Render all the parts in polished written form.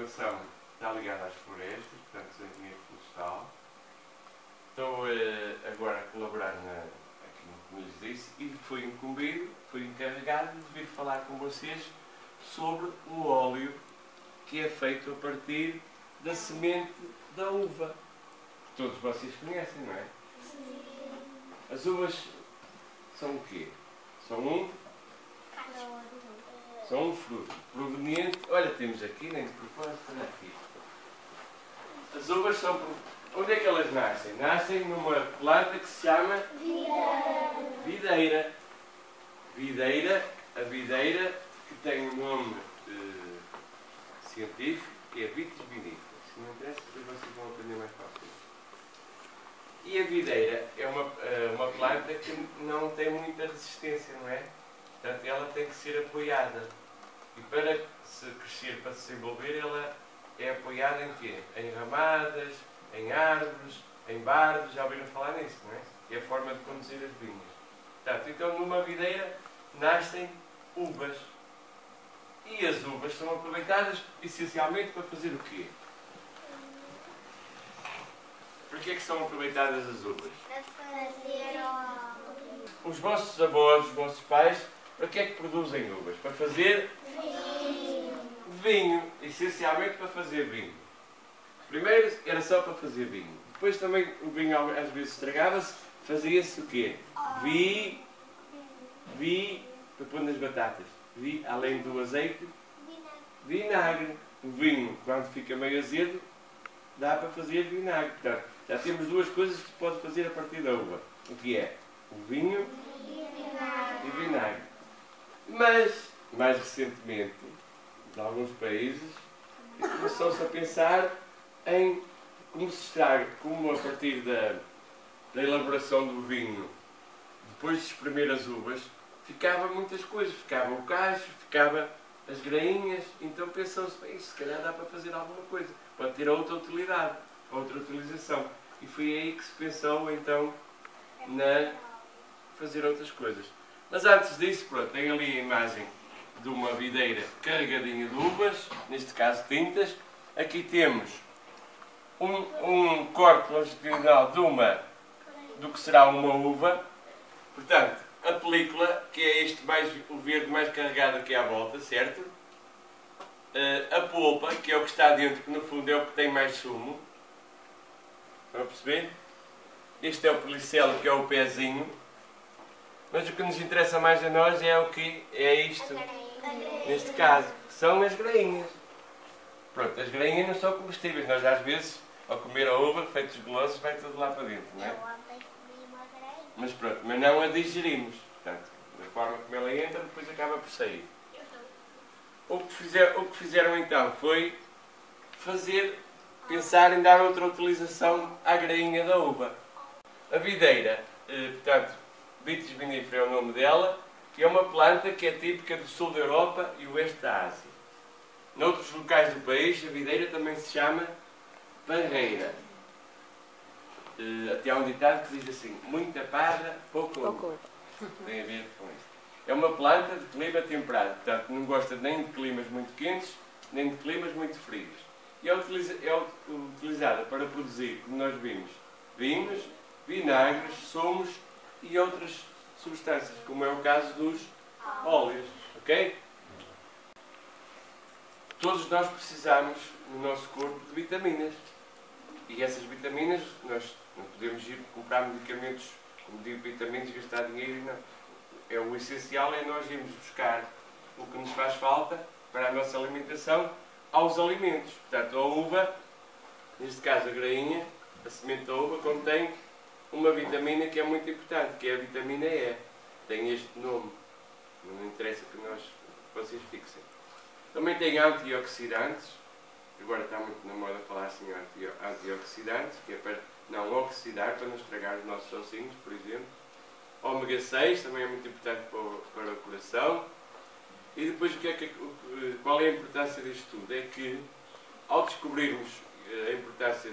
formação está ligada às florestas, portanto sou engenheiro florestal. Estou agora a colaborar aqui no que lhes disse e fui incumbido, fui encarregado de vir falar com vocês sobre o óleo que é feito a partir da semente da uva. Todos vocês conhecem, não é? Sim. As uvas são o quê? São um fruto proveniente. Olha, temos aqui, nem de propósito, olha aqui. As uvas são. Onde é que elas nascem? Nascem numa planta que se chama videira. A videira que tem um nome científico, que é Vitis vinifera. Se não interessa, depois vocês vão aprender mais para a frente. E a videira é uma planta que não tem muita resistência, não é? Portanto, ela tem que ser apoiada. E para se crescer, para se desenvolver, ela é apoiada em quê? Em ramadas, em árvores, em bardos, já ouviram falar nisso, não é? É a forma de conduzir as vinhas. Portanto, então numa videira nascem uvas. E as uvas são aproveitadas essencialmente para fazer o quê? Para que é que são aproveitadas as uvas? Para fazer Os vossos avós, os vossos pais, para que é que produzem uvas? Para fazer vinho. Essencialmente para fazer vinho. Primeiro era só para fazer vinho. Depois também o vinho às vezes estragava-se. Fazia-se o quê? Para pôr nas batatas. Além do azeite, vinagre. O vinho, quando fica meio azedo, dá para fazer vinagre. Portanto, já temos duas coisas que se pode fazer a partir da uva. O que é? O vinho e vinagre. Mas, mais recentemente, em alguns países, começou-se a pensar em como a partir da elaboração do vinho, depois de espremer as uvas, ficava muitas coisas. Ficava o cacho, ficava as grainhas. Então pensou-se, bem, se calhar dá para fazer alguma coisa. Pode ter outra utilidade, outra utilização. E foi aí que se pensou, então, na fazer outras coisas. Mas antes disso, pronto, tem ali a imagem de uma videira carregadinha de uvas, neste caso tintas. Aqui temos um corte longitudinal do que será uma uva. Portanto, a película, que é o verde mais carregado aqui à volta, certo? A polpa, que é o que está dentro, que no fundo é o que tem mais sumo. Estão a perceber? Este é o pelicelo, que é o pezinho. Mas o que nos interessa mais a nós é o que é isto. Neste caso, que são as grainhas. Pronto, as grainhas não são comestíveis. Nós às vezes, ao comer a uva, feitos golosos, vai tudo lá para dentro, não é? Mas pronto, mas não a digerimos. Portanto, da forma como ela entra, depois acaba por sair. O que fizeram então foi pensar em dar outra utilização à grainha da uva. A videira, portanto, Vitis vinifera é o nome dela, que é uma planta que é típica do sul da Europa e oeste da Ásia. Noutros locais do país, a videira também se chama parreira. Até há um ditado que diz assim, muita parra, pouco uva. Tem a ver com isto. É uma planta de clima temperado, portanto não gosta nem de climas muito quentes, nem de climas muito frios. E é utilizada para produzir, como nós vimos, vinhos, vinagres, sumos e outras substâncias, como é o caso dos óleos. Ok? Todos nós precisamos, no nosso corpo, de vitaminas. E essas vitaminas, nós não podemos ir comprar medicamentos, como digo, vitaminas, gastar dinheiro, não. O essencial é nós irmos buscar o que nos faz falta para a nossa alimentação aos alimentos. Portanto, a uva, neste caso a grainha, a semente da uva, contém uma vitamina que é muito importante, que é a vitamina E. Tem este nome. Não interessa que vocês fixem. Também tem antioxidantes. Agora está muito na moda falar assim antioxidantes, que é para não oxidar, para não estragar os nossos ossinhos, por exemplo. Ômega 6 também é muito importante para o coração. E depois qual é a importância disto tudo? É que ao descobrirmos a importância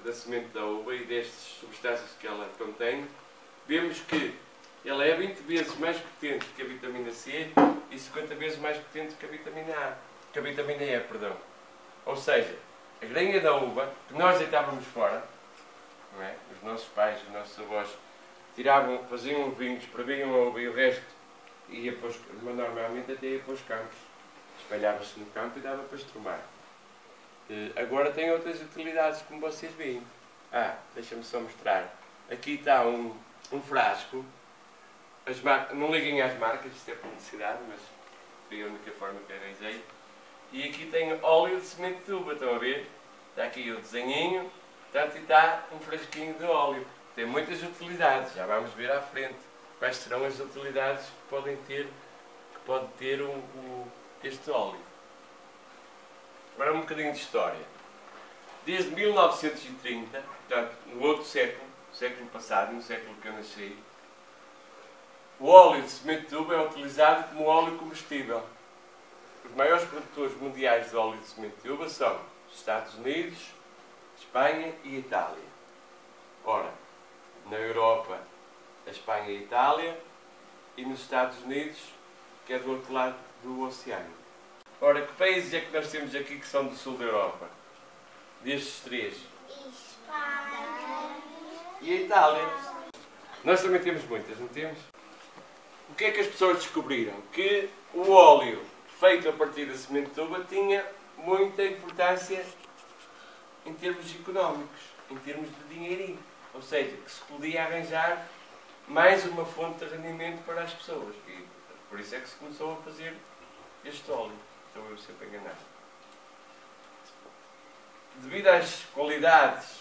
da semente da uva e destas substâncias que ela contém, vemos que ela é 20 vezes mais potente que a vitamina C e 50 vezes mais potente que a vitamina E, perdão. Ou seja, a grainha da uva, que nós deitávamos fora, não é? Os nossos pais, os nossos avós, tiravam, faziam vinhos, espreviam a uva e o resto ia para os, normalmente até ia para os campos. Espalhava-se no campo e dava para estrumar. Agora tem outras utilidades, como vocês veem. Deixa-me só mostrar. Aqui está um frasco. Não liguem às marcas, isto é publicidade, mas foi a única forma que arranjei. E aqui tem óleo de semente de uva, estão a ver? Está aqui o desenhinho, portanto, e está um frasquinho de óleo. Tem muitas utilidades, já vamos ver à frente quais serão as utilidades que pode ter este óleo. Agora um bocadinho de história. Desde 1930, portanto, no outro século passado, no século que eu nasci, o óleo de semente de uva é utilizado como óleo comestível. Os maiores produtores mundiais de óleo de semente de uva são os Estados Unidos, Espanha e Itália. Ora, na Europa, a Espanha e a Itália, e nos Estados Unidos, que é do outro lado do oceano. Ora, que países é que nós temos aqui que são do sul da Europa? Destes três? Espanha e a Itália. Nós também temos muitas, não temos? O que é que as pessoas descobriram? Que o óleo feito a partir da semente de uva tinha muita importância em termos económicos, em termos de dinheirinho. Ou seja, que se podia arranjar mais uma fonte de rendimento para as pessoas. E por isso é que se começou a fazer este óleo. Estou eu sempre enganado. Devido às qualidades,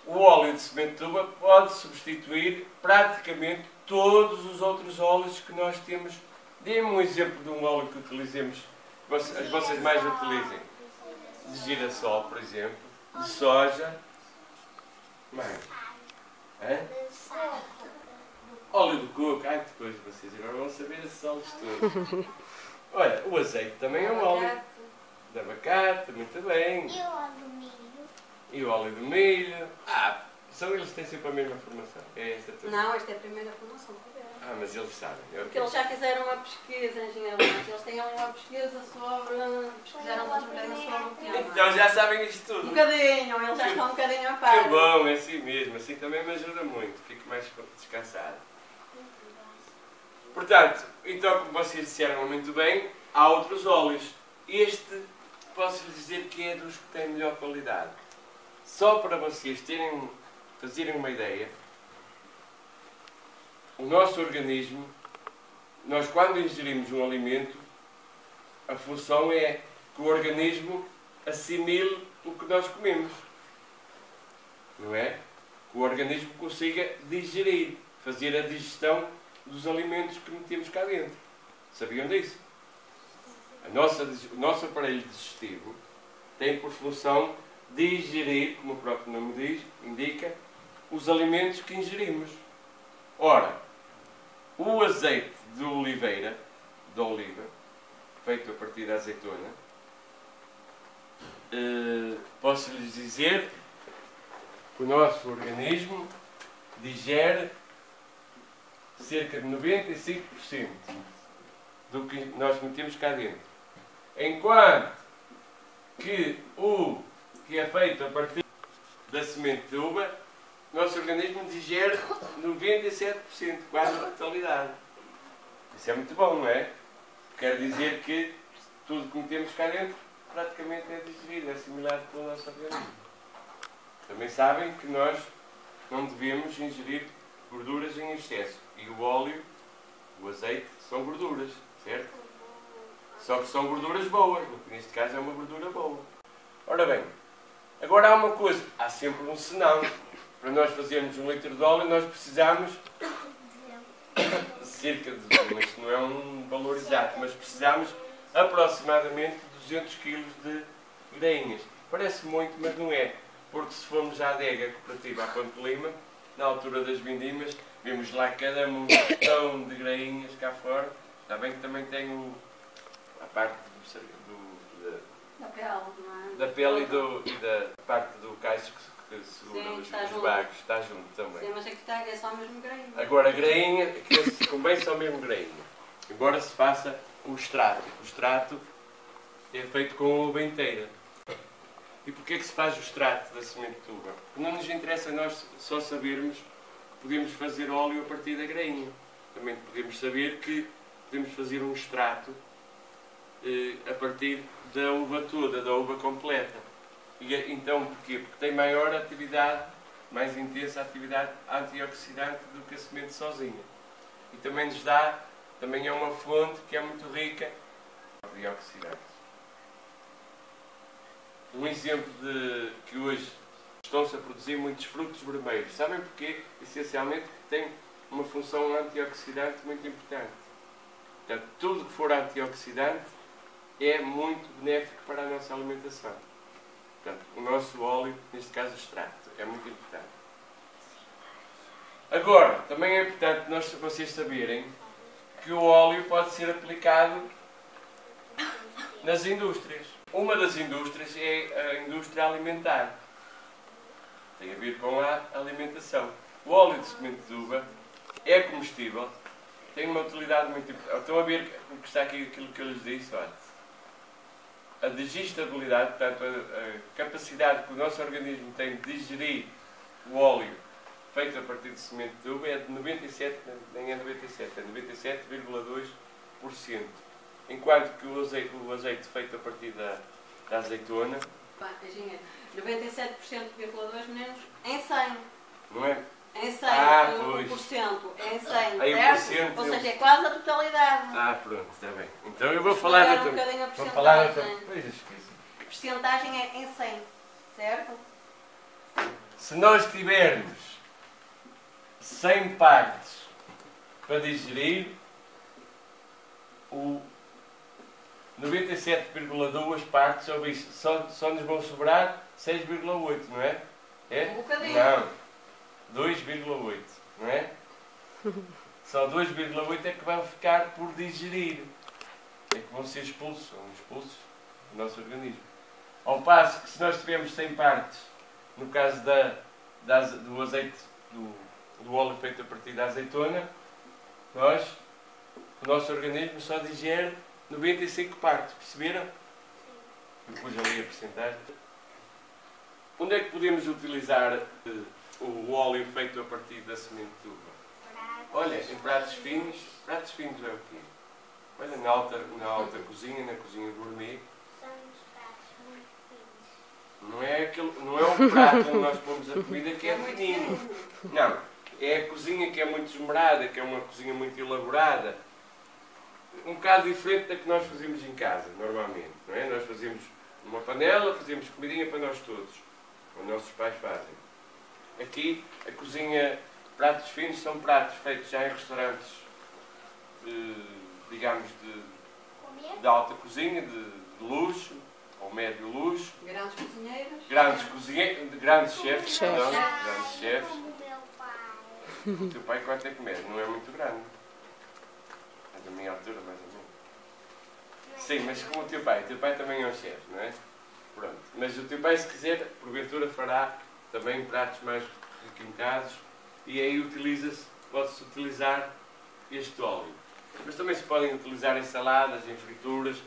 o óleo de semente de uva pode substituir praticamente todos os outros óleos que nós temos. Dê-me um exemplo de um óleo que utilizemos, as vocês mais utilizem. De girassol, por exemplo, de soja, mais. Óleo de coco. Depois vocês agora vão saber esses óleos todos. Olha, o azeite também é um óleo. De abacate, muito bem. E o óleo do milho? E o óleo do milho. São eles que têm sempre a mesma formação. É esta toda. Não, esta é a primeira formação que tiveram. Mas eles sabem. Porque eles já fizeram uma pesquisa, engenheiros. Eles têm uma pesquisa sobre. Pesquisaram muito bem sobre o tema. Então já sabem isto tudo. Um bocadinho, eles já estão um bocadinho a par. Que bom, é assim mesmo. Assim também me ajuda muito. Fico mais descansado. Portanto, então, como vocês disseram muito bem, há outros óleos. Este, posso-lhes dizer que é dos que têm melhor qualidade. Só para vocês fazerem uma ideia, o nosso organismo, nós quando ingerimos um alimento, a função é que o organismo assimile o que nós comemos. Não é? Que o organismo consiga digerir, fazer a digestão dos alimentos que metemos cá dentro. Sabiam disso? O nosso aparelho digestivo tem por função digerir, como o próprio nome diz, indica, os alimentos que ingerimos. Ora, o azeite de oliva, feito a partir da azeitona, posso-lhes dizer que o nosso organismo digere cerca de 95% do que nós metemos cá dentro. Enquanto que o que é feito a partir da semente de uva, o nosso organismo digere 97%, quase a totalidade. Isso é muito bom, não é? Quer dizer que tudo que metemos cá dentro praticamente é digerido, é assimilado pelo nosso organismo. Também sabem que nós não devemos ingerir gorduras em excesso. E o óleo, o azeite, são gorduras, certo? Só que são gorduras boas, neste caso é uma gordura boa. Ora bem, agora há uma coisa, há sempre um senão. Para nós fazermos 1 litro de óleo, nós precisamos cerca de, isto não é um valor exato, mas precisamos aproximadamente 200 kg de grainhas. Parece muito, mas não é. Porque se formos à adega cooperativa à Ponte Lima, na altura das vindimas, vemos lá cada montão de grainhas cá fora. Está bem que também tem a parte da pele e da parte do caixo que segura os bagos. Está junto também. Sim, mas aqui é só mesmo grainha. Agora, a grainha, que convém só mesmo grainha. Embora se faça o extrato. O extrato é feito com a uva inteira. E porquê é que se faz o extrato da semente de uva? Não nos interessa nós só sabermos que podemos fazer óleo a partir da grainha. Também podemos saber que podemos fazer um extrato a partir da uva toda, da uva completa. E então porquê? Porque tem maior atividade, mais intensa atividade antioxidante do que a semente sozinha. E também nos dá, também é uma fonte que é muito rica em antioxidantes. Um exemplo de que hoje estão-se a produzir muitos frutos vermelhos. Sabem porquê? Essencialmente tem uma função antioxidante muito importante. Portanto, tudo que for antioxidante é muito benéfico para a nossa alimentação. Portanto, o nosso óleo, neste caso o extrato, é muito importante. Agora, também é importante vocês saberem que o óleo pode ser aplicado nas indústrias. Uma das indústrias é a indústria alimentar. Tem a ver com a alimentação. O óleo de semente de uva é comestível, tem uma utilidade muito importante. Estão a ver o que está aqui, aquilo que eu lhes disse? Olha, a digestibilidade, portanto, a capacidade que o nosso organismo tem de digerir o óleo feito a partir de semente de uva é de 97, nem é 97, é 97,2%. Enquanto que o azeite feito a partir da azeitona... Engenheiro, 97,2 menos em 100. Não é? Em 100, pois. 1%, em 100, Aí certo? Ou seja, é quase a totalidade. Pronto, está bem. Então eu vou falar... Um bocadinho a vou falar percentagem. Pois, esqueci. A percentagem é em 100, certo? Se nós tivermos 100 partes para digerir, o 97,2 partes só nos vão sobrar 6,8, não é? É? Um bocadinho. Não. 2,8, não é? Só 2,8 é que vão ficar por digerir. É que vão ser expulsos do nosso organismo. Ao passo que se nós tivermos 100 partes, no caso do azeite, do óleo feito a partir da azeitona, o nosso organismo só digere 95 partes. Perceberam? Depois ali a porcentagem. Onde é que podemos utilizar o óleo feito a partir da semente de uva? Olha, em pratos finos. Pratos finos é o quê? Olha, na alta cozinha, na cozinha gourmet. São os pratos muito finos. Não é o prato onde nós pomos a comida que é fininho. Não. É a cozinha que é muito esmerada, que é uma cozinha muito elaborada. Um bocado diferente da que nós fazemos em casa, normalmente. Não é? Nós fazemos uma panela, fazemos comidinha para nós todos. Os nossos pais fazem. Aqui, a cozinha, pratos finos, são pratos feitos já em restaurantes, digamos, de alta cozinha, de luxo, ou médio luxo. Grandes cozinheiros. Grandes chefes. Não, Ah, grandes chefes. como o meu pai. O teu pai quanto é que mede? Não é muito grande. É da minha altura, mais ou menos. Sim, mas como o teu pai também é um chefe, não é? Pronto. Mas o teu pai, se quiser, porventura fará também pratos mais requintados e aí pode-se utilizar este óleo. Mas também se podem utilizar em saladas, em frituras.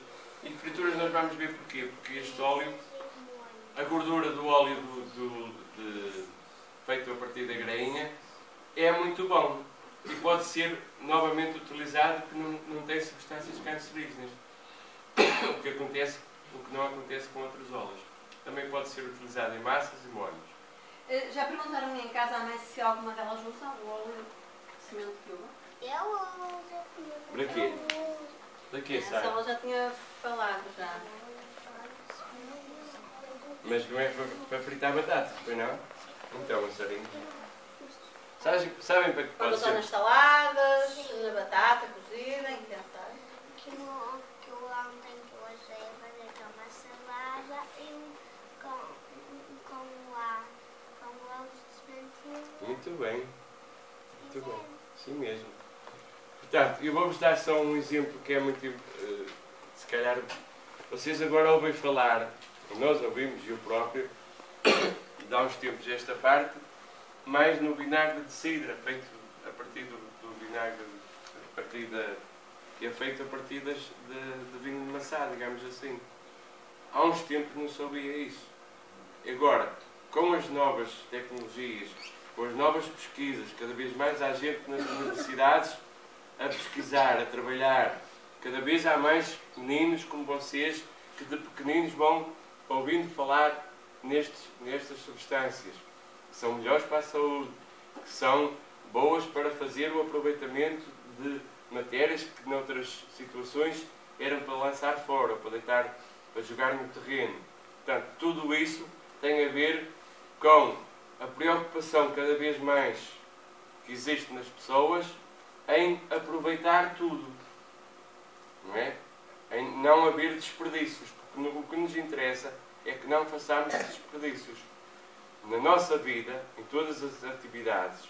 E frituras nós vamos ver porquê. Porque este óleo, a gordura do óleo feito a partir da grainha, é muito bom. E pode ser novamente utilizado porque não tem substâncias cancerígenas. O que não acontece com outros óleos. Também pode ser utilizado em massas e molhos. Já perguntaram-me em casa a mãe se alguma delas usa o óleo de semente de uva? Eu uso. Para quê? Para quê, Essa sabe? ela já tinha falado já. Mas não é para fritar batatas, pois não? Então, a sarinha. Sabem para que Quando pode usam nas ser? saladas, na batata cozida, em tentar. Que ontem que eu usei a fazer uma salada e com ovos de semente. Muito bem. Muito bem. Sim mesmo. Portanto, eu vou-vos dar só um exemplo que é muito... se calhar, vocês agora ouvem falar, nós ouvimos, eu próprio, de há uns tempos esta parte, mais no vinagre de cidra, feito a partir do vinagre, que é feito a partir de vinho de maçã, digamos assim. Há uns tempos não sabia isso. Agora, com as novas tecnologias, com as novas pesquisas, cada vez mais há gente nas universidades a pesquisar, a trabalhar. Cada vez há mais meninos como vocês que de pequeninos vão ouvindo falar nestas substâncias, que são melhores para a saúde, que são boas para fazer o aproveitamento de matérias que noutras situações eram para lançar fora, para deitar, para jogar no terreno. Portanto, tudo isso tem a ver com a preocupação cada vez mais que existe nas pessoas em aproveitar tudo, não é? Em não haver desperdícios, porque o que nos interessa é que não façamos desperdícios. Na nossa vida, em todas as atividades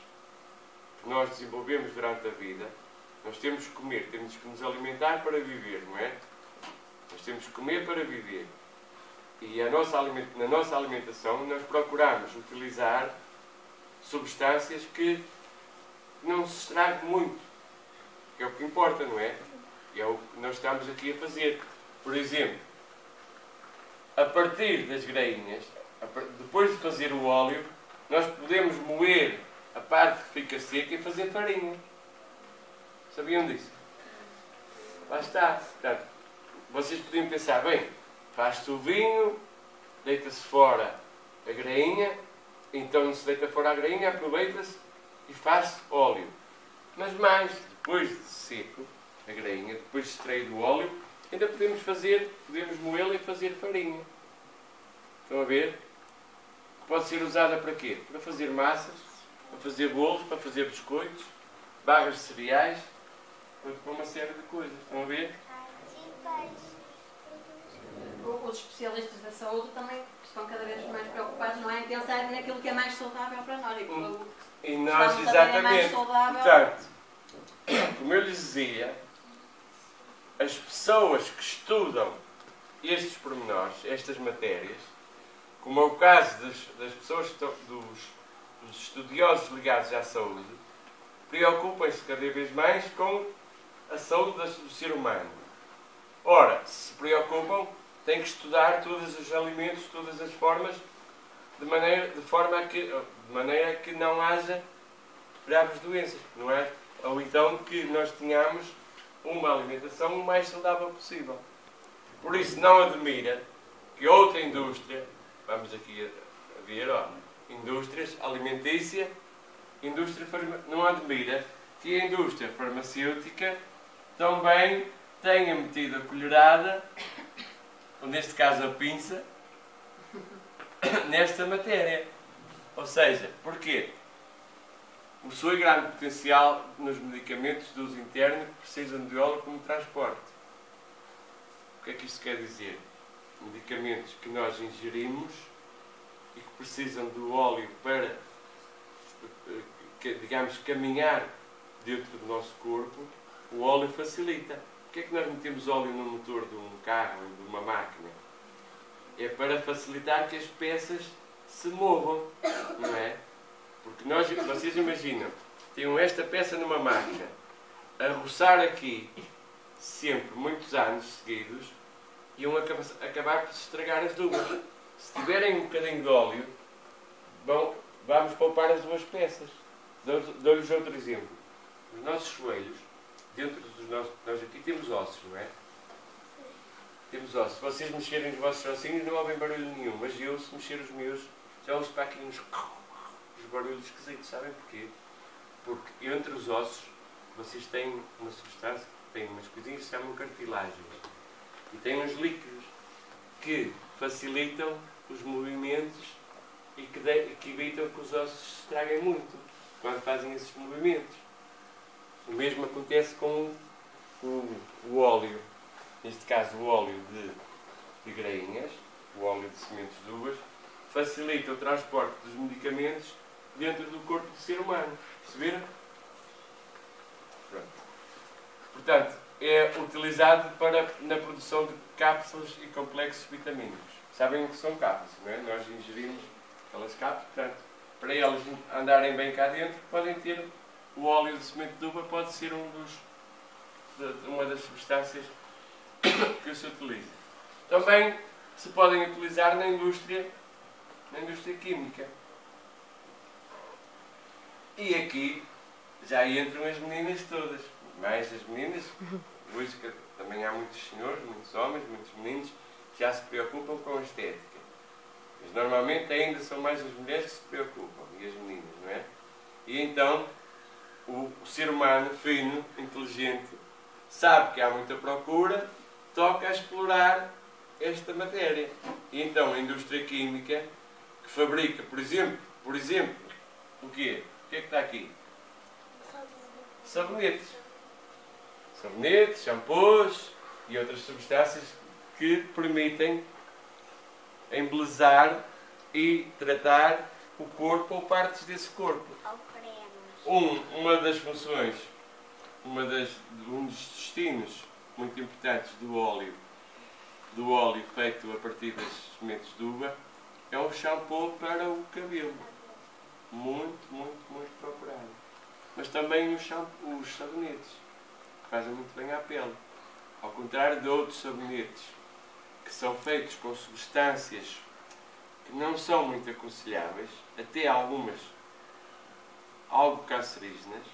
que nós desenvolvemos durante a vida, nós temos que comer, temos que nos alimentar para viver, não é? Nós temos que comer para viver. E na nossa alimentação nós procuramos utilizar substâncias que não se estraguem muito. Que é o que importa, não é? E é o que nós estamos aqui a fazer. Por exemplo, a partir das grainhas, depois de fazer o óleo, nós podemos moer a parte que fica seca e fazer farinha. Sabiam disso? Lá está. Portanto, vocês podiam pensar, bem, faz-se o vinho, deita-se fora a grainha, então não se deita fora a grainha, aproveita-se e faz-se óleo. Mas mais, depois de seco a grainha, depois de extrair o óleo, ainda podemos moê-la e fazer farinha. Estão a ver? Pode ser usada para quê? Para fazer massas, para fazer bolos, para fazer biscoitos, barras de cereais, para uma série de coisas. Estão a ver? Os especialistas da saúde também estão cada vez mais preocupados, não é? Em pensar naquilo que é mais saudável para nós. E nós, exatamente. Portanto, como eu lhes dizia, as pessoas que estudam estes pormenores, estas matérias, como é o caso das pessoas, dos estudiosos ligados à saúde, preocupam-se cada vez mais com a saúde do ser humano. Ora, se preocupam, têm que estudar todos os alimentos, todas as formas, de maneira que não haja graves doenças, não é? Ou então que nós tenhamos uma alimentação o mais saudável possível. Por isso, não admira que outra indústria, vamos aqui a ver, indústrias alimentícia, não admira que a indústria farmacêutica também tenha metido a colherada, ou neste caso a pinça, nesta matéria. Ou seja, porquê? Possui grande potencial nos medicamentos de uso interno que precisam de óleo como transporte. O que é que isto quer dizer? Medicamentos que nós ingerimos e que precisam do óleo para, digamos, caminhar dentro do nosso corpo, o óleo facilita. Porquê é que nós metemos óleo no motor de um carro ou de uma máquina? É para facilitar que as peças se movam, não é? Porque vocês imaginam, tinham esta peça numa máquina, a roçar aqui, sempre, muitos anos seguidos, iam acabar por se estragar as duas. Se tiverem um bocadinho de óleo, vamos poupar as duas peças. Dou-lhes outro exemplo. Os nossos joelhos, dentro dos nossos... Nós aqui temos ossos, não é? Temos ossos. Se vocês mexerem os vossos ossinhos, não ouvem barulho nenhum. Mas eu, se mexer os meus, já ouço para aqui uns barulhos esquisitos. Sabem porquê? Porque entre os ossos, vocês têm uma substância, têm umas coisinhas que se chamam cartilagens. E têm uns líquidos que facilitam os movimentos e que evitam que os ossos se estraguem muito quando fazem esses movimentos. O mesmo acontece com o óleo. Neste caso, o óleo de grainhas, o óleo de sementes de uvas, facilita o transporte dos medicamentos dentro do corpo do ser humano. Perceberam? Pronto. Portanto, é utilizado na produção de cápsulas e complexos vitamínicos. Sabem o que são cápsulas, não é? Nós ingerimos aquelas cápsulas, portanto, para elas andarem bem cá dentro, podem ter o óleo de semente de uva, pode ser uma das substâncias que se utiliza. Também se podem utilizar na indústria na indústria química. E aqui já entram as meninas todas, mais as meninas, hoje também há muitos senhores, muitos homens, muitos meninos que já se preocupam com a estética. Mas normalmente ainda são mais as mulheres que se preocupam, e as meninas, não é? E então o ser humano fino, inteligente, sabe que há muita procura, toca a explorar esta matéria. E então a indústria química, que fabrica, por exemplo, o quê? O que é que está aqui? Sabonetes. Sabonetes, shampoos e outras substâncias que permitem embelezar e tratar o corpo ou partes desse corpo. Ou cremes. Uma das funções, um dos destinos muito importantes do óleo feito a partir das sementes de uva, é um shampoo para o cabelo. Muito, muito, muito procurado. Mas também os sabonetes, que fazem muito bem à pele. Ao contrário de outros sabonetes, que são feitos com substâncias que não são muito aconselháveis, até algumas algo cancerígenas,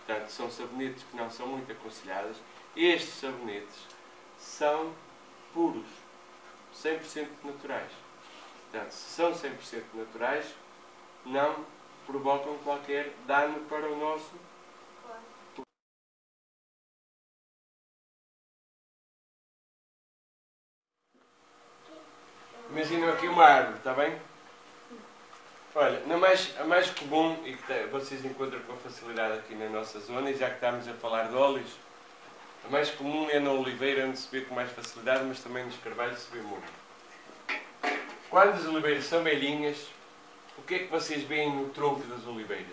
portanto são sabonetes que não são muito aconselhados. Estes sabonetes são puros, 100% naturais. Portanto, se são 100% naturais, não provocam qualquer dano para o nosso corpo. Imaginem aqui uma árvore, está bem? Olha, a mais comum e que vocês encontram com facilidade aqui na nossa zona, e já que estamos a falar de óleos, a mais comum é na oliveira, onde se vê com mais facilidade, mas também nos carvalhos se vê muito. Quando as oliveiras são velhinhas, o que é que vocês veem no tronco das oliveiras?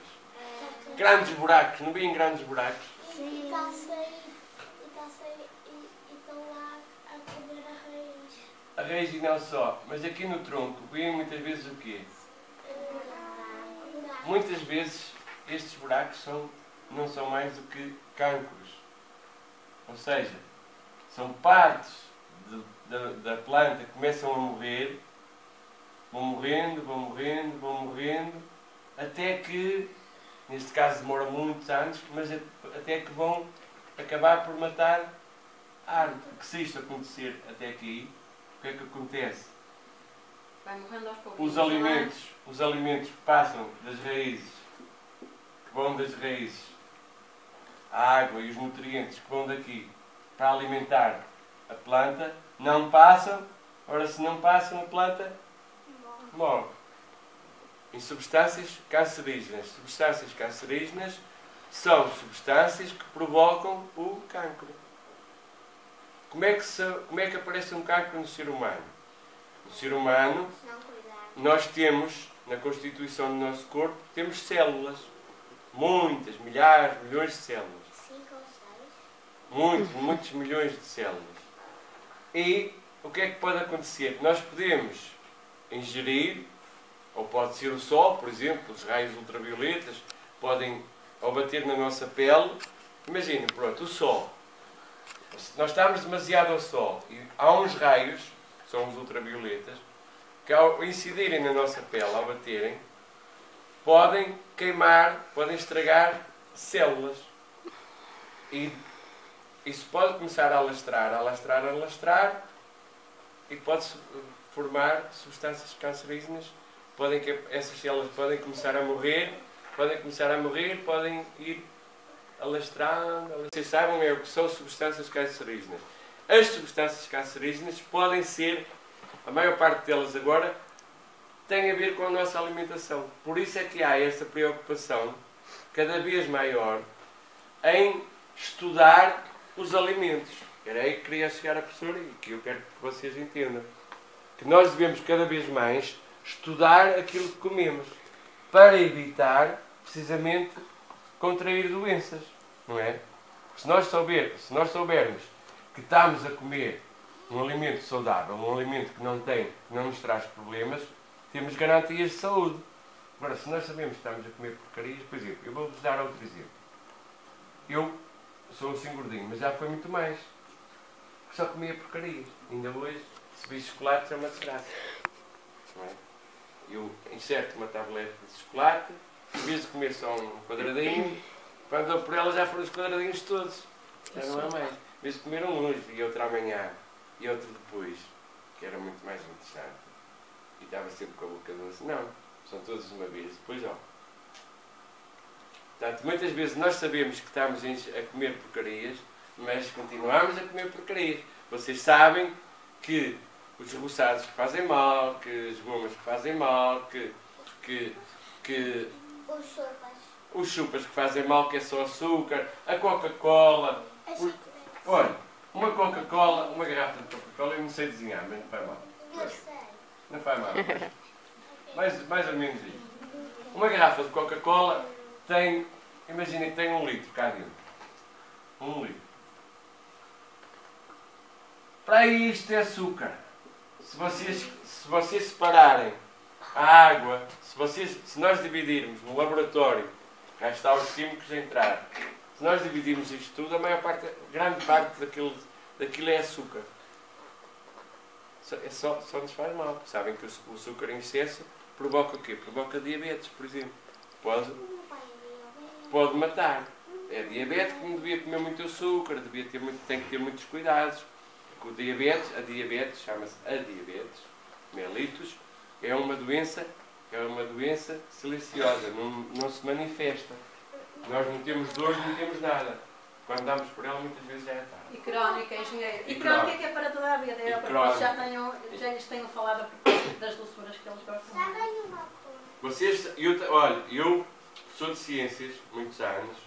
Grandes buracos, não veem grandes buracos? Sim. E estão lá a comer a raiz. A raiz e não só, mas aqui no tronco veem muitas vezes o quê? Muitas vezes estes buracos não são mais do que cancros. Ou seja, são partes da planta que começam a morrer, vão morrendo, até que, neste caso demora muitos anos, mas até que vão acabar por matar a árvore. Porque se isto acontecer até aqui, o que é que acontece? Vai morrendo aos pouquinhos. Os alimentos passam das raízes, que vão das raízes, a água e os nutrientes que vão daqui para alimentar a planta, não passam. Ora, se não passam, a planta morre. Em substâncias cancerígenas. Substâncias cancerígenas são substâncias que provocam o cancro. Como é que aparece um cancro no ser humano? No ser humano, nós temos, na constituição do nosso corpo, temos células. Muitas, milhares, milhões de células. 5 ou 6. Muitos milhões de células. E o que é que pode acontecer? Nós podemos ingerir, ou pode ser o sol, por exemplo, os raios ultravioletas, podem, ao bater na nossa pele, imaginem, pronto, o sol. Nós estamos demasiado ao sol e há uns raios, que são os ultravioletas, que ao incidirem na nossa pele, ao baterem, podem queimar, podem estragar células. E isso pode começar a alastrar, e pode formar substâncias cancerígenas. Essas células podem começar a morrer, podem ir alastrando. Vocês sabem o que são substâncias cancerígenas. As substâncias cancerígenas podem ser, a maior parte delas agora, tem a ver com a nossa alimentação. Por isso é que há esta preocupação cada vez maior em estudar os alimentos. Era aí que queria chegar a professora e que eu quero que vocês entendam. Que nós devemos cada vez mais estudar aquilo que comemos para evitar, precisamente, contrair doenças. Não é? Se nós soubermos que estamos a comer um alimento saudável, um alimento que não nos traz problemas, temos garantias de saúde. Agora, se nós sabemos que estamos a comer porcarias, por exemplo, eu vou-vos dar outro exemplo. Eu sou assim gordinho, mas já foi muito mais. Só comia porcarias. Ainda hoje, se vi chocolate, é uma desgraça. Não é? eu inserto uma tablete de chocolate, em vez de comer só um quadradinho, quando dou por ela já foram os quadradinhos todos. Já não há mais. Em vez de comer um hoje e outro amanhã e outro depois, que era muito mais interessante. E estava sempre com a boca doce. Não, são todos de uma vez. Depois, ó. Portanto, muitas vezes nós sabemos que estamos a comer porcarias, mas continuamos a comer porcarias. Vocês sabem que os reboçados que fazem mal, que as gomas que fazem mal, que os chupas que fazem mal, que é só açúcar, a Coca-Cola. Olha, uma Coca-Cola, uma garrafa de Coca-Cola, eu não sei desenhar, mas não faz mal. Não faz mal. Mais ou menos isso. Uma garrafa de Coca-Cola tem, imaginem que tem 1 litro cá dentro. 1 litro. Para isto é açúcar. Se vocês separarem a água, se nós dividirmos no laboratório, cá está os químicos a entrar, se nós dividirmos isto tudo, grande parte daquilo é açúcar. Só nos faz mal. Sabem que o açúcar em excesso provoca o quê? Provoca diabetes, por exemplo. Pode matar. É diabético, não devia comer muito açúcar, tem que ter muitos cuidados. Porque a diabetes, chama-se a diabetes mellitus, é uma doença silenciosa, não se manifesta. Nós não temos dores, não temos nada. Quando damos por ela, muitas vezes já é tarde. E crónica, engenheiro. E crónica que é para toda a vida. É porque já lhes tenho falado a propósito das doçuras que eles gostam. Eu sou de ciências, muitos anos,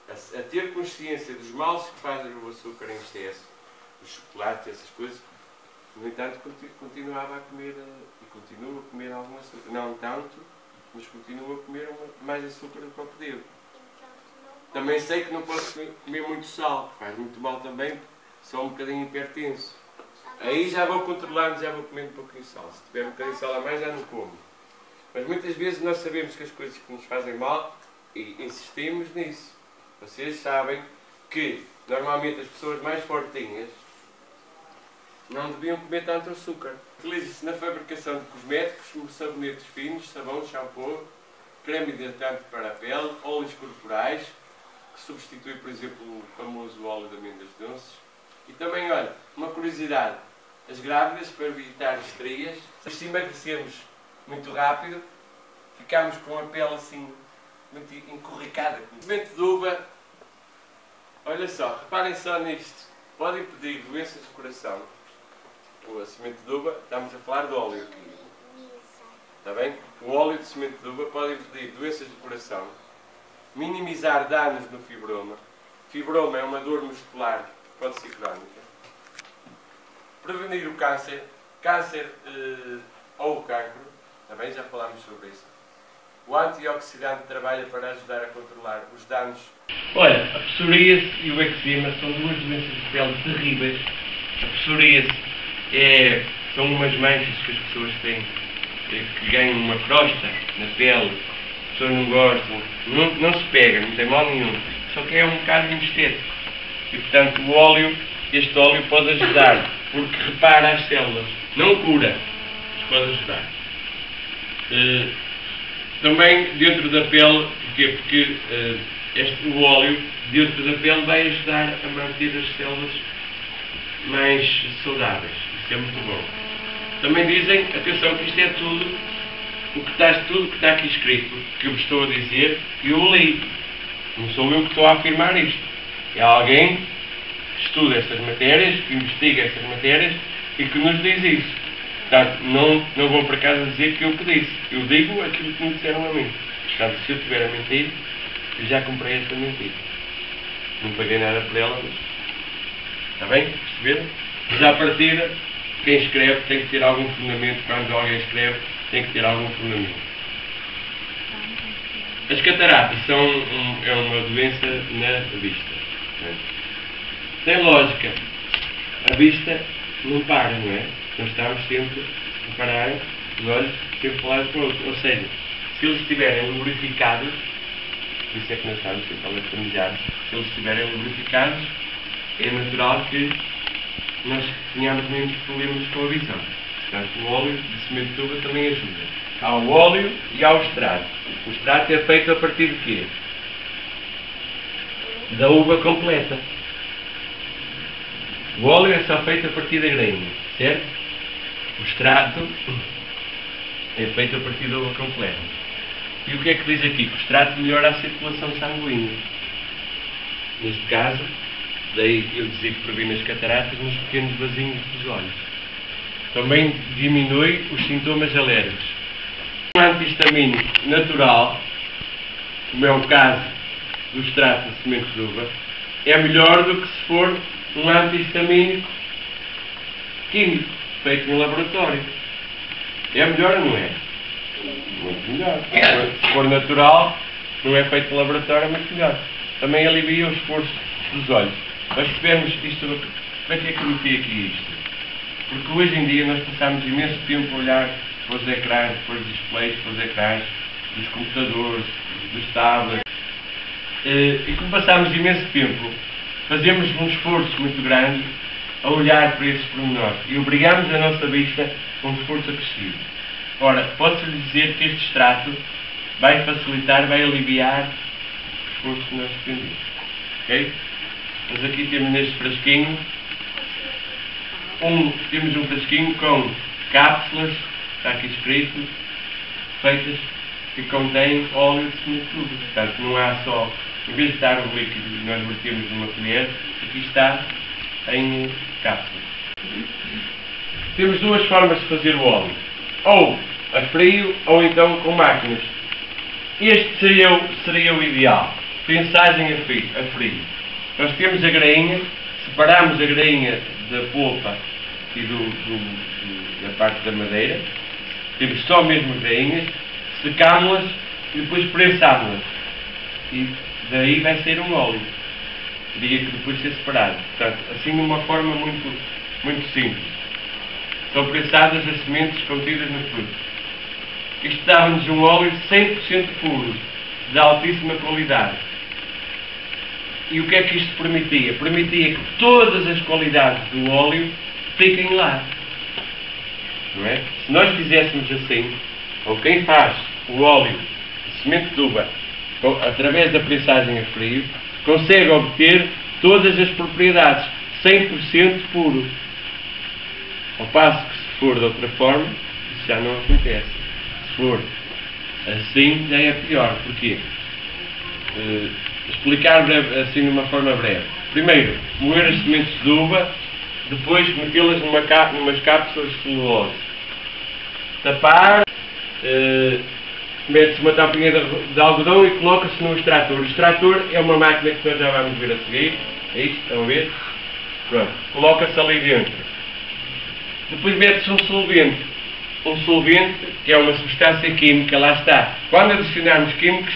a ter consciência dos males que fazem o açúcar em excesso, o chocolate, essas coisas. No entanto, continuava a comer, e continuo a comer algum açúcar. Não tanto, mas continuo a comer mais açúcar do que eu devo. Também sei que não posso comer muito sal, que faz muito mal também, sou um bocadinho hipertenso. Aí já vou controlando, já vou comendo um pouquinho de sal. Se tiver um bocadinho de sal a mais, já não como. Mas muitas vezes nós sabemos que as coisas que nos fazem mal, e insistimos nisso. Vocês sabem que, normalmente, as pessoas mais fortinhas não deviam comer tanto açúcar. Utiliza-se na fabricação de cosméticos, como sabonetes finos, sabão, shampoo, creme hidratante para a pele, óleos corporais, que substitui, por exemplo, o famoso óleo de amêndoas doces. E também, olha, uma curiosidade, as grávidas, para evitar estrias, se emagrecemos muito rápido, ficamos com a pele assim, muito encorricada. Semente de uva, olha só, reparem só nisto, pode impedir doenças do coração. A semente de uva, estamos a falar de óleo aqui. Está bem? O óleo de semente de uva pode impedir doenças do coração, minimizar danos no fibroma. Fibroma é uma dor muscular que pode ser crónica. Prevenir o câncer ou o cancro, também já falámos sobre isso. O antioxidante trabalha para ajudar a controlar os danos. Olha, a psoríase e o eczema são duas doenças de pele terríveis. A psoríase são umas manchas que as pessoas têm, que ganham uma crosta na pele. As pessoas não gostam, não se pega, não tem mal nenhum. Só que é um bocado inestético. E portanto este óleo pode ajudar, porque repara as células. Não cura, mas pode ajudar. Também dentro da pele, porquê? Porque o óleo dentro da pele vai ajudar a manter as células mais saudáveis. Isso é muito bom. Também dizem, atenção, que isto é tudo o que está aqui escrito, que eu vos estou a dizer, eu li. Não sou eu que estou a afirmar isto. É alguém que estuda essas matérias, que investiga essas matérias e que nos diz isso. Portanto, não vou para casa dizer que eu que disse. Eu digo aquilo que me disseram a mim. Portanto, se eu estiver a mentir, eu já comprei esta mentira. Não paguei nada por ela, mas... Está bem? Perceberam? Mas à partida, quem escreve tem que ter algum fundamento. Quando alguém escreve, tem que ter algum fundamento. As cataratas é uma doença na vista. Tem lógica. A vista não para, não é? Nós estamos sempre a parar os olhos, sempre para um lado para o outro. Ou seja, se eles estiverem lubrificados, por isso é que nós estamos sempre a lacrimejar, se eles estiverem lubrificados, é natural que nós tenhamos menos problemas com a visão. Portanto, o óleo de semente de uva também ajuda. Há o óleo e há o extrato. O extrato é feito a partir de quê? Da uva completa. O óleo é só feito a partir da grainha, certo? O extrato é feito a partir da uva completa. E o que é que diz aqui? Que o extrato melhora a circulação sanguínea. Neste caso, daí eu dizia que previne as cataratas nos pequenos vasinhos dos olhos. Também diminui os sintomas alérgicos. Um antihistamínico natural, como é o caso do extrato de semente de uva, é melhor do que se for um antihistamínico químico, feito no laboratório. É melhor ou não é? Muito melhor. Se for natural, não é feito no laboratório, é muito melhor. Também alivia o esforço dos olhos. Nós percebemos isto, como é que eu meti aqui isto? Porque hoje em dia nós passamos imenso tempo a olhar para os ecrãs, para os displays, para os ecrãs dos computadores, dos tablets. E como passamos imenso tempo, fazemos um esforço muito grande a olhar para esses pormenores e obrigamos a nossa vista a um esforço acrescido. Ora, posso-lhe dizer que este extrato vai facilitar, vai aliviar o esforço que nós despendemos. Ok? Mas aqui temos neste frasquinho, temos um frasquinho com cápsulas, está aqui escrito, feitas que contêm óleo de semente de uva. Portanto, não há só, em vez de estar o líquido que nós vertemos numa colher, aqui está em cápsulas. Temos duas formas de fazer o óleo. Ou a frio, ou então com máquinas. Este seria o ideal. Prensagem a frio. Nós temos a grainha, separamos a grainha da polpa e da parte da madeira. Temos só mesmo grainhas, secámos-las e depois prensámos-las. E daí vai ser um óleo. Teria que depois ser separado. Portanto, assim de uma forma muito simples. São prensadas as sementes contidas no fruto. Isto dá-nos um óleo 100% puro, de altíssima qualidade. E o que é que isto permitia? Permitia que todas as qualidades do óleo fiquem lá. Não é? Se nós fizéssemos assim, ou quem faz o óleo de semente de uva através da prensagem a frio, consegue obter todas as propriedades 100% puro. Ao passo que se for de outra forma, isso já não acontece. Se for assim, já é pior. Porquê? Explicar assim de uma forma breve. Primeiro, moer as sementes de uva, depois metê-las numas cápsulas de celulose. Tapar, mete-se uma tampinha de algodão e coloca-se no extrator. O extrator é uma máquina que nós já vamos ver a seguir. É isto, estão a ver? Pronto. Coloca-se ali dentro. Depois mete-se um solvente. Um solvente que é uma substância química, lá está. Quando adicionarmos químicos,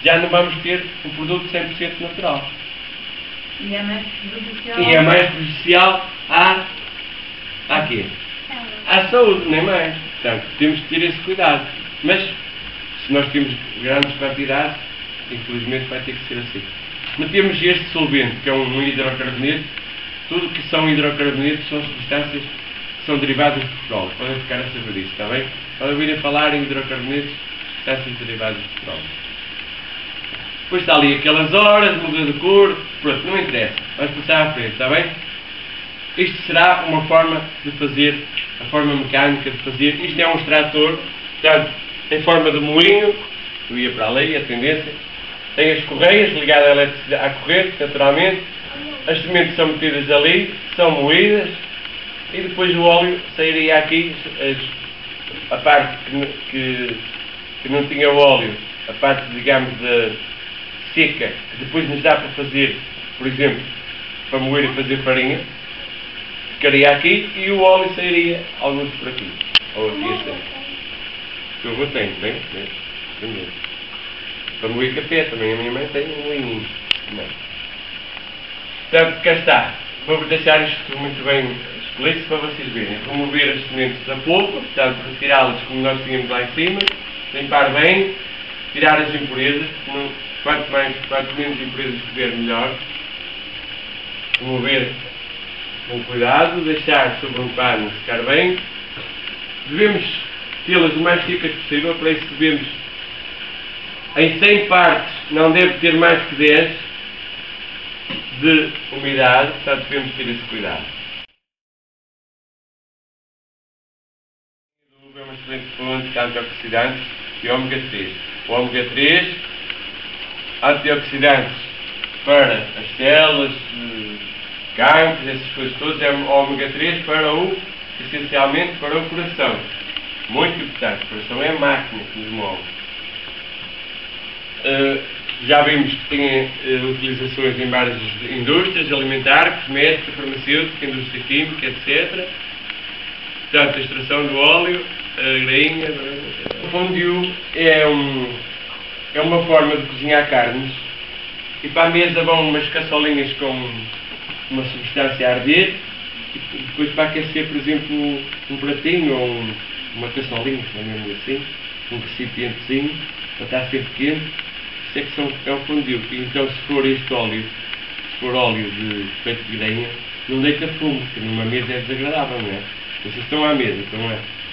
já não vamos ter um produto 100% natural. E é mais prejudicial. E é mais prejudicial à quê? À saúde, nem mais. Portanto, temos que ter esse cuidado. Mas, se nós temos grandes quantidades, infelizmente vai ter que ser assim. Metemos este solvente, que é um hidrocarboneto. Tudo que são hidrocarbonetos são substâncias que são derivadas de petróleo. Podem ficar a saber disso, está bem? Podem ouvir a falar em hidrocarbonetos, substâncias derivadas de petróleo. Depois está ali aquelas horas, muda de cor, pronto, não interessa. Vamos passar à frente, está bem? Isto será uma forma de fazer, a forma mecânica de fazer. Isto é um extrator, portanto, em forma de moinho, eu ia para ali, a tendência. Tem as correias ligadas à eletricidade, à corrente, naturalmente. As sementes são metidas ali, são moídas, e depois o óleo sairia aqui, a parte que não tinha óleo, a parte, digamos, seca, que depois nos dá para fazer, por exemplo, para moer e fazer farinha, ficaria aqui e o óleo sairia alguns por aqui, ou aqui assim. O avô tem, bem? Para moer café também, a minha mãe tem um moinho também. Portanto, cá está. Vou deixar isto muito bem explícito para vocês verem. Remover as sementes da polpa, portanto, retirá-las como nós tínhamos lá em cima, limpar bem, tirar as impurezas, quanto menos impurezas tiver, melhor. Remover com cuidado, deixar sobre um pano secar bem, devemos tê-las o mais secas possível. Para isso devemos, em 100 partes, não deve ter mais que 10 de umidade, portanto devemos ter esse cuidado. A uva é uma excelente fonte de antioxidantes e ômega 3. O ômega 3, antioxidantes para as células, cancros, essas coisas todas, é o ômega 3 essencialmente para o coração. Muito importante, o coração é a máquina que nos move. Já vimos que tem utilizações em várias indústrias, alimentar, cosmética, farmacêutica, indústria química, etc. Portanto, a extração do óleo, a grainha. O fondue é uma forma de cozinhar carnes, e para a mesa vão umas caçolinhas com uma substância a arder, e depois para aquecer, por exemplo, um pratinho ou uma caçolinha, chamamos assim, um recipientezinho, para estar sempre quente. Isso é que é um fondue. E então, se for este óleo, se for óleo feito de grainha, não deita fumo, porque numa mesa é desagradável, não é? Vocês estão à mesa, estão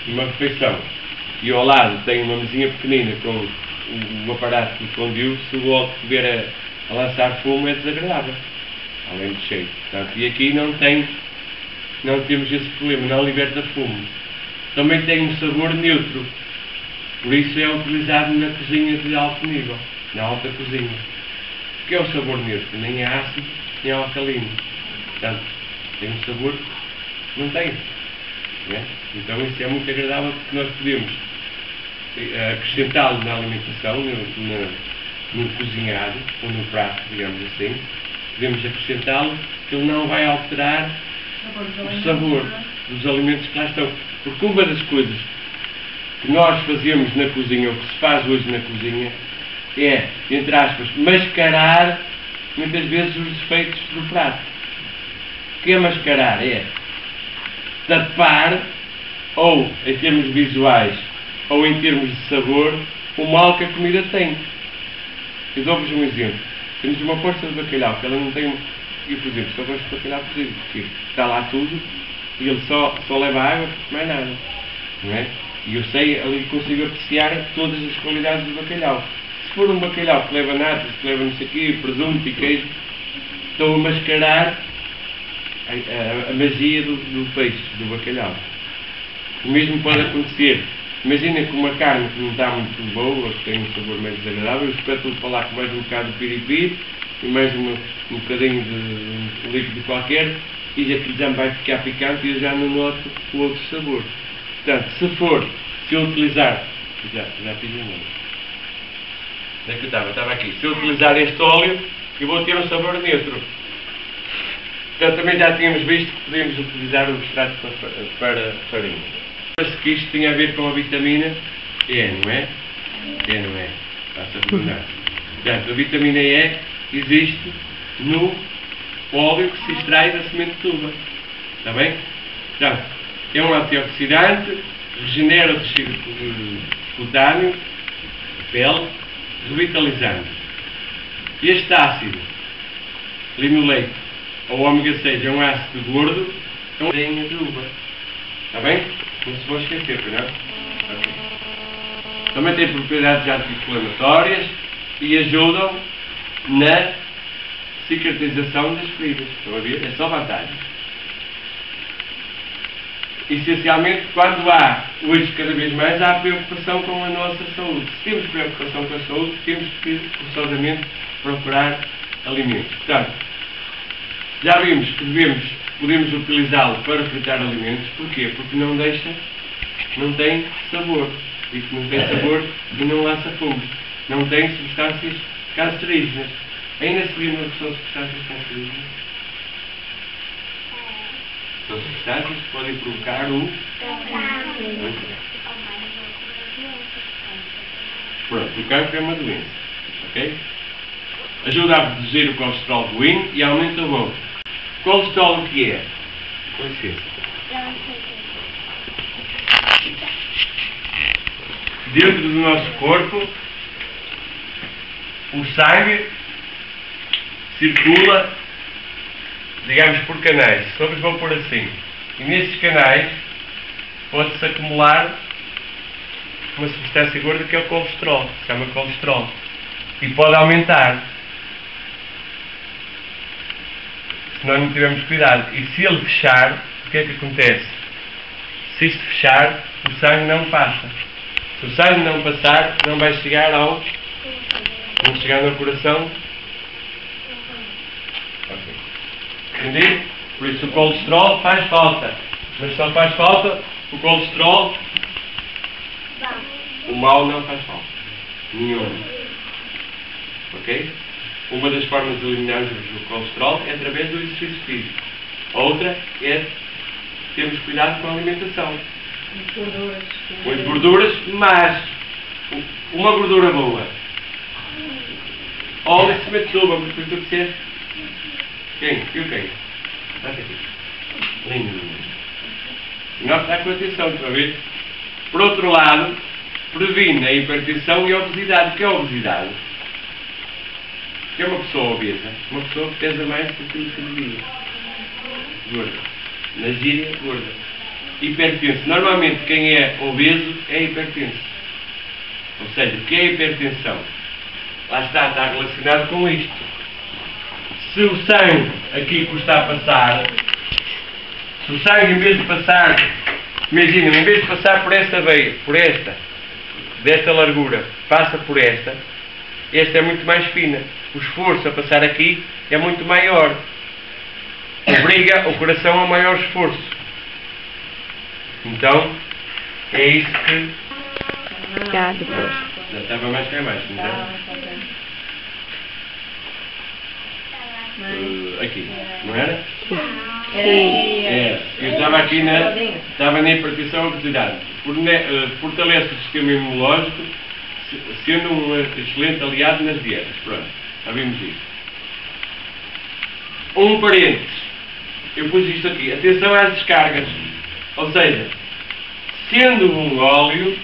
numa refeição, e ao lado tem uma mesinha pequenina com um aparato de fondue. Se o óleo estiver a lançar fumo, é desagradável, além de cheio. Portanto, e aqui não temos esse problema, não liberta fumo. Também tem um sabor neutro, por isso é utilizado na cozinha de alto nível, na alta cozinha. O que é o sabor neutro? Nem é ácido, nem é alcalino. Portanto, tem um sabor que não tem. Não é? Então isso é muito agradável, porque nós podemos acrescentá-lo na alimentação, no cozinhado, ou no prato, digamos assim. Podemos acrescentá-lo, que ele não vai alterar o sabor dos alimentos que lá estão. Porque uma das coisas que nós fazemos na cozinha, ou que se faz hoje na cozinha, é, entre aspas, mascarar muitas vezes os defeitos do prato. O que é mascarar? É tapar, ou em termos visuais, ou em termos de sabor, o mal que a comida tem. Eu dou-vos um exemplo. Temos uma força de bacalhau, que ela não tem... Eu, por exemplo, só gosto de bacalhau cozido, porque está lá tudo, e ele só leva água, mais nada. Não é? E eu sei, ali consigo apreciar todas as qualidades do bacalhau. Se for um bacalhau que leva natas, que leva não sei o quê, presunto e queijo, estou a mascarar a magia do peixe, do bacalhau. O mesmo pode acontecer. Imagina que uma carne que não está muito boa, que tem um sabor meio desagradável, eu espeto-lhe para lá com mais um bocado de piripiri e mais um bocadinho de líquido qualquer, e aquilo já vai ficar picante e eu já não noto o outro sabor. Portanto, se eu utilizar... Já fiz o nome. Onde é que eu estava? Aqui. Se eu utilizar este óleo, eu vou ter um sabor neutro. Portanto, também já tínhamos visto que podíamos utilizar o extrato para farinha. Parece que isto tinha a ver com a vitamina E, não é? Não é? Basta recordar. Portanto, a vitamina E existe no óleo que se extrai da semente de uva. Está bem? Portanto, é um antioxidante, regenera o tecido cutâneo, a pele, revitalizante. Este ácido linoleico, ou ômega 6, é um ácido gordo, é uma farinha de uva. Está bem? Não se vão esquecer, não é? Okay. Também tem propriedades anti-inflamatórias e ajudam na cicatrização das feridas. Estão a ver? É só vantagem. Essencialmente, quando há, hoje cada vez mais, há preocupação com a nossa saúde. Se temos preocupação com a saúde, temos que forçosamente procurar alimentos. Portanto, já vimos que podemos utilizá-lo para fritar alimentos. Porquê? Porque não tem sabor. E que não tem sabor e não lança fumo. Não tem substâncias cancerígenas. Ainda se lembram que são substâncias cancerígenas? São substâncias que podem provocar o... Pronto, o cancro é uma doença. Ok? Ajuda a reduzir o colesterol ruim e aumenta o bom. Colesterol o que é? Com licença. Dentro do nosso corpo, o sangue circula, digamos, por canais. Só vos vou pôr assim. E nesses canais pode-se acumular uma substância gorda que é o colesterol, se chama colesterol, e pode aumentar se nós não tivermos cuidado. E se ele fechar, o que é que acontece? Se isto fechar, o sangue não passa. Se o sangue não passar, não vai chegar ao... não chegar no coração. Ok. Entendi? Por isso o colesterol faz falta. Mas só faz falta o colesterol. O mau não faz falta. Nenhum. Ok? Uma das formas de eliminarmos o colesterol é através do exercício físico. A outra é termos cuidado com a alimentação. Com as gorduras, mas uma gordura boa. Óleo de semente de uva, porque tu disseste. Quem? Eu quem? Está aqui. Lindo. Não está com atenção, está a ver? Por outro lado, previne a hipertensão e a obesidade. O que é a obesidade? O que é uma pessoa obesa? Uma pessoa que pesa mais do que aquilo que devia. Gorda. Na gíria, gorda. Hipertenso. Normalmente quem é obeso é hipertenso. Ou seja, o que é hipertensão? Lá está relacionado com isto. Se o sangue aqui que está a passar, se o sangue em vez de passar, imaginem, em vez de passar por esta veia, por esta, desta largura, passa por esta é muito mais fina. O esforço a passar aqui é muito maior. Obriga o coração a maior esforço. Então, é isso que... Já, depois. Já estava mais cá embaixo, não está? Aqui, não era? Sim. É. Eu estava aqui estava na hipertensão e obesidade. Fortalece o sistema imunológico, sendo um excelente aliado nas dietas. Pronto, já vimos isso. Um parênteses. Eu pus isto aqui. Atenção às descargas. Ou seja, sendo um óleo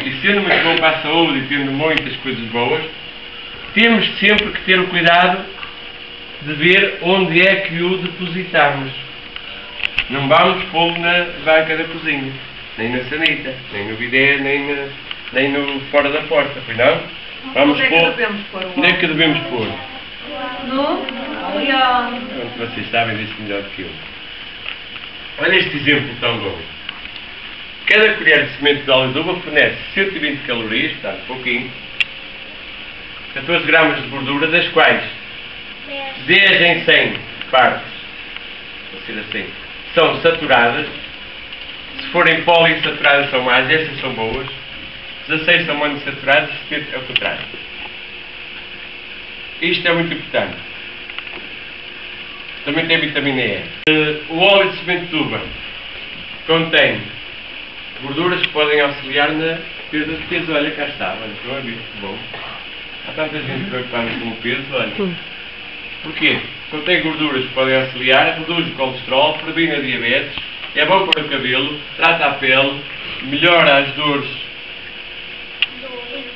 e sendo muito bom para a saúde e tendo muitas coisas boas, temos sempre que ter o cuidado de ver onde é que o depositamos. Não vamos pô-lo na banca da cozinha, nem na sanita, nem no bidé, nem no fora da porta, pois não? Vamos pôr. Onde é que devemos pôr? No leão. Pronto, vocês sabem disso melhor que eu. Olha este exemplo tão bom. Cada colher de semente de óleo de uva fornece 120 calorias, portanto pouquinho, 14 gramas de gordura, das quais 10 em 100 partes, vou ser assim, são saturadas. Se forem poliinsaturadas são mais, essas são boas. 16 são monoinsaturadas, 70 é o contrário. Isto é muito importante. Também tem vitamina E. O óleo de semente de uva contém gorduras que podem auxiliar na perda de peso. Olha, cá está. Olha, estou a ver. Bom. Há tanta gente preocupada com o peso. Olha. Porquê? Contém gorduras que podem auxiliar, reduz o colesterol, previne a diabetes, é bom para o cabelo, trata a pele, melhora as dores.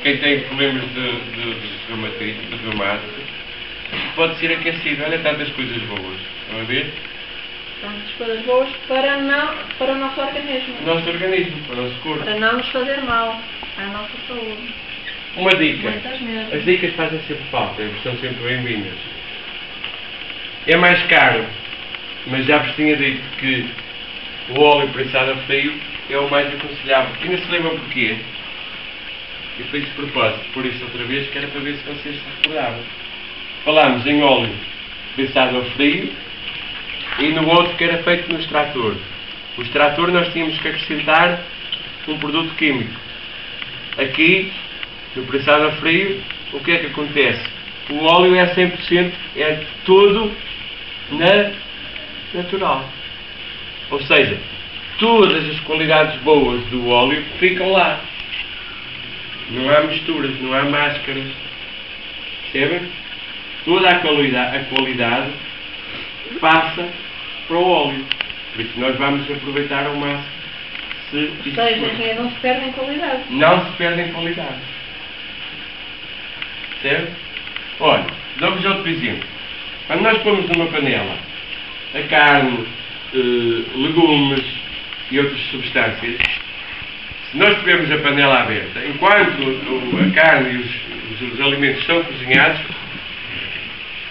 Quem tem problemas de reumatismo, de reumato, pode ser aquecido. Olha, tantas coisas boas. Estão a ver? Tantas coisas boas para o nosso organismo. O nosso organismo, para o nosso corpo. Para não nos fazer mal à nossa saúde. Uma dica. Muitas mesmo. As dicas fazem sempre falta, são sempre bem-vindas. É mais caro, mas já vos tinha dito que o óleo prensado a frio é o mais aconselhável. Ainda se lembram porquê? Eu fiz de propósito, por isso outra vez, que era para ver se vocês se recordavam. Falámos em óleo prensado a frio e no outro que era feito no extrator. O extrator nós tínhamos que acrescentar um produto químico. Aqui, no prensado a frio, o que é que acontece? O óleo é 100%, é todo natural. Ou seja, todas as qualidades boas do óleo ficam lá. Não há misturas, não há máscaras. Percebem? Toda a qualidade passa para o óleo. Por isso nós vamos aproveitar ao máximo. Ou seja, não se perde em qualidade. Não se perde em qualidade. Certo? Olha, dou-vos outro exemplo. Quando nós pomos numa panela a carne, legumes, e outras substâncias, se nós tivermos a panela aberta, enquanto a carne e os alimentos são cozinhados,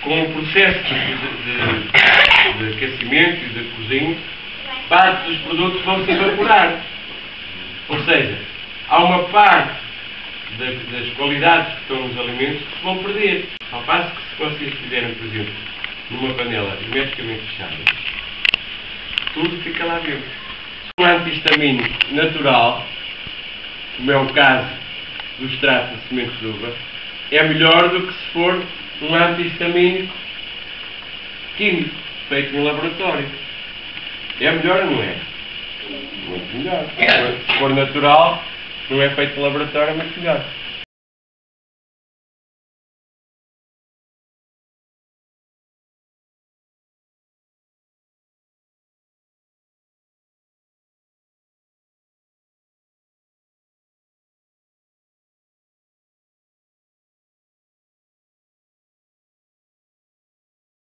com o processo de aquecimento e de cozinho, parte dos produtos vão se evaporar. Ou seja, há uma parte das qualidades que estão nos alimentos que se vão perder. Ao passo que se vocês fizerem, por exemplo, numa panela hermeticamente fechada, tudo fica lá dentro. Um antihistamínico natural, como é o caso do extrato de semente de uva, é melhor do que se for um antihistamínico químico, feito no laboratório. É melhor ou não é? Muito melhor. Se for natural, não é feito no laboratório, é muito melhor.